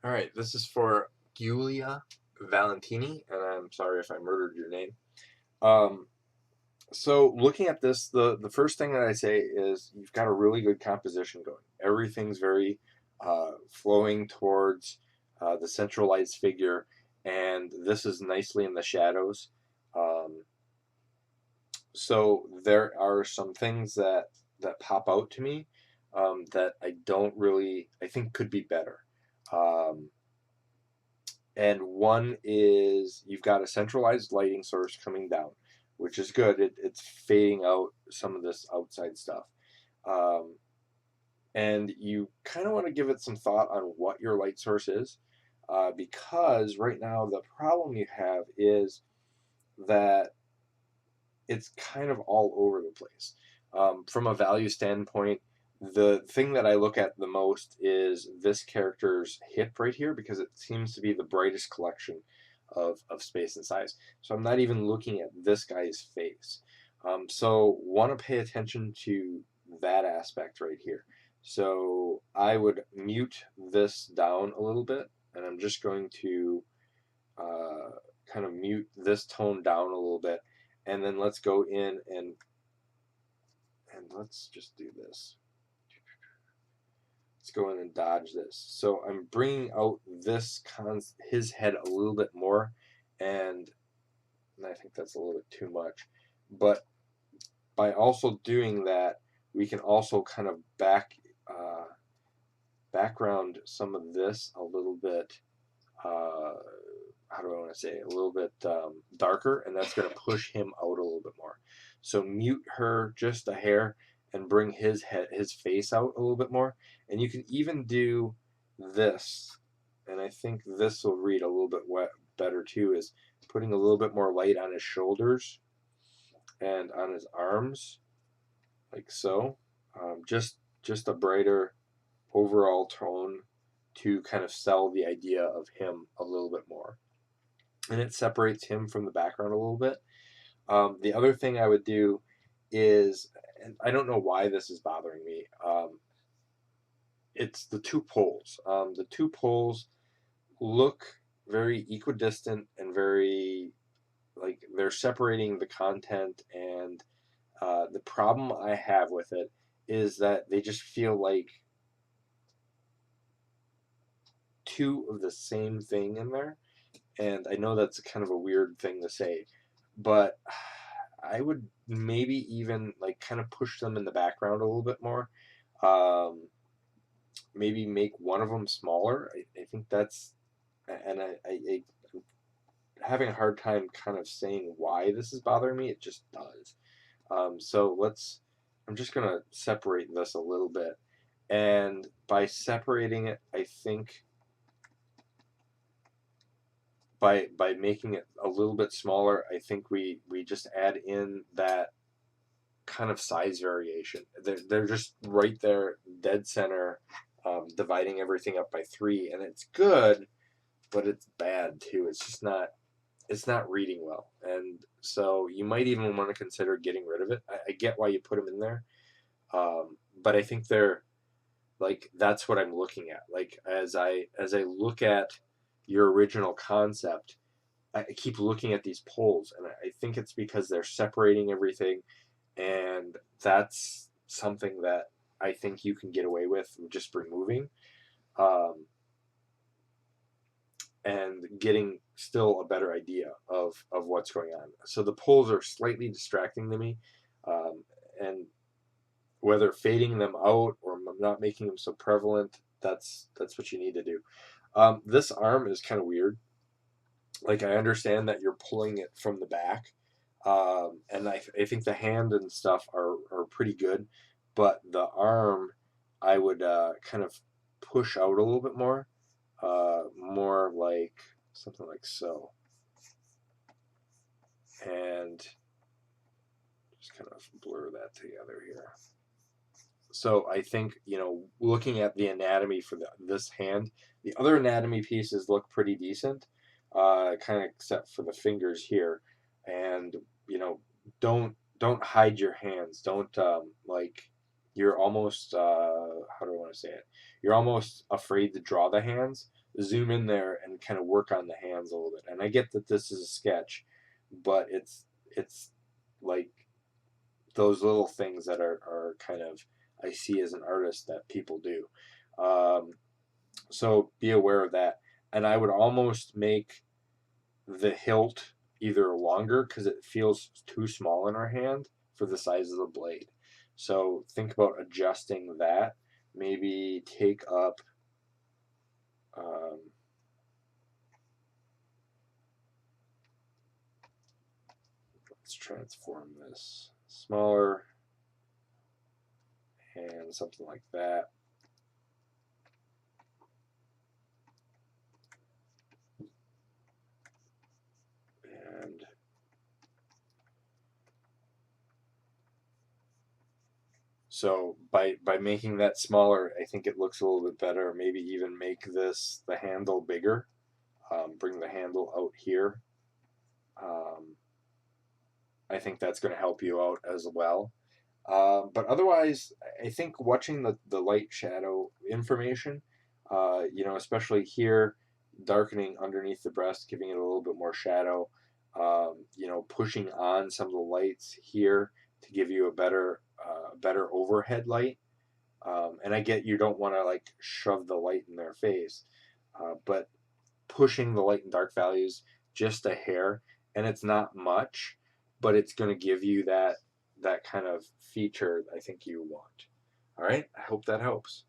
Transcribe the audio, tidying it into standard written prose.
All right, this is for Giulia Valentini, and I'm sorry if I murdered your name. Um, so looking at this, the first thing that I say is you've got a really good composition going. Everything's very flowing towards the centralized figure, and this is nicely in the shadows. Um, so there are some things that pop out to me that I think could be better. Um, and one is you've got a centralized lighting source coming down, which is good. It's fading out some of this outside stuff. Um, and you kind of want to give it some thought on what your light source is, because right now the problem you have is that it's kind of all over the place. From a value standpoint, the thing that I look at the most is this character's hip right here because it seems to be the brightest collection of space and size. So I'm not even looking at this guy's face. So want to pay attention to that aspect right here. So I would mute this down a little bit, and I'm just going to uh, kind of mute this tone down a little bit, and then let's go in and let's just do this. Let's go in and dodge this. So I'm bringing out his head a little bit more, and I think that's a little bit too much. But by also doing that, we can also kind of background some of this a little bit. Uh, how do I want to say it? A little bit darker, and that's going to push him out a little bit more. So mute her just a hair and bring his face out a little bit more. And you can even do this, and I think this will read a little bit better too, is putting a little bit more light on his shoulders and on his arms, like so. Just a brighter overall tone to kind of sell the idea of him a little bit more, and it separates him from the background a little bit. The other thing I would do is, and I don't know why this is bothering me, it's the two poles. The two poles look very equidistant and very like they're separating the content. And the problem I have with it is that they just feel like two of the same thing in there. And I know that's kind of a weird thing to say, but I would maybe even like kind of push them in the background a little bit more. Um, Maybe make one of them smaller. I think that's, and I'm having a hard time kind of saying why this is bothering me. It just does. So I'm just gonna separate this a little bit, and by separating it, I think by making it a little bit smaller, I think we just add in that kind of size variation. They're just right there, dead center, dividing everything up by three, and it's good, but it's bad too. It's not reading well, and so you might even want to consider getting rid of it. I get why you put them in there, but I think they're like that's what I'm looking at. Like as I look at your original concept, I keep looking at these poles, and I think it's because they're separating everything, and that's something that I think you can get away with just removing, um, and getting still a better idea of what's going on. So the poles are slightly distracting to me, and whether fading them out or not making them so prevalent, that's what you need to do. This arm is kind of weird. Like I understand that you're pulling it from the back, and I think the hand and stuff are pretty good, but the arm I would kind of push out a little bit more like something like so, and just kind of blur that together here. So I think looking at the anatomy for this hand, the other anatomy pieces look pretty decent, kind of except for the fingers here, and you know don't hide your hands. Don't like you're almost how do I want to say it? You're almost afraid to draw the hands. zoom in there and kind of work on the hands a little bit. And I get that this is a sketch, but it's like those little things that are kind of, I see as an artist that people do. So be aware of that. And I would almost make the hilt either longer because it feels too small in our hand for the size of the blade. So think about adjusting that. Maybe take up let's transform this smaller and something like that. And so by making that smaller, I think it looks a little bit better. Maybe even make this the handle bigger. Bring the handle out here. I think that's going to help you out as well. But otherwise, I think watching the light shadow information, especially here, darkening underneath the breast, giving it a little bit more shadow, pushing on some of the lights here to give you a better overhead light. And I get you don't want to like shove the light in their face, but pushing the light and dark values just a hair, and it's not much, but it's going to give you that kind of feature I think you want. All right, I hope that helps.